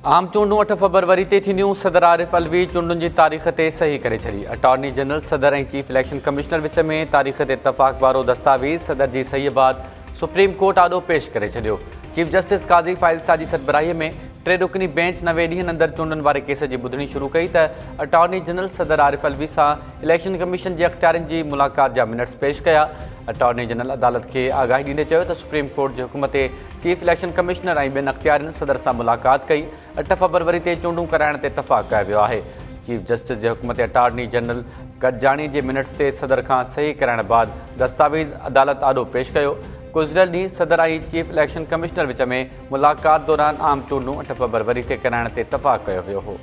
आम चूंडूं 8 फरवरी ते थींदियूं। सदर आरिफ अलवी चूंडुनि जी तारीख़ ते सही करे छॾी। अटॉर्नी जनरल सदर ऐं चीफ इलेक्शन कमिश्नर विच में तारीख़ ते इतफ़ाक़ वारो दस्तावेज़ सदर जी सहीअ बाद सुप्रीम कोर्ट आॾो पेश करे छॾियो। चीफ जस्टिस काज़ी फ़ाइज़ जी सरबराहीअ में 3 रुकनी बेंच 90 ॾींहनि अंदरि चूंडनि वारे केस जी ॿुधणी शुरू कई त अटॉर्नी जनरल सदर आरिफ अलवी सां इलेक्शन कमीशन जे अख़्तियारनि जी मुलाक़ात जा मिनट्स पेश कया। अटॉर्नी जनरल अदालत खे आगाही ॾींदे चयो त सुप्रीम कोर्ट जे हुकुम ते चीफ इलेक्शन कमिश्नर ऐं ॿियनि अख़्तियारनि सदर सां मुलाक़ात कई। 8 फरवरी ते चूंडूं कराइण ते इतफ़ाक़ कयो वियो आहे। चीफ जस्टिस जे हुकुम ते अटॉर्नी जनरल गॾजाणी जे मिनट्स ते सदर खां सही कराइण बाद दस्तावेज़ अदालत आॾो पेश कयो। गुज़िरियल ॾींहुं सदर ऐं चीफ इलेक्शन कमिश्नर विच में मुलाक़ात दौरान आम चूंडूं 8 फरवरी ते कराइण ते इतफ़ाक़ कयो वियो हो।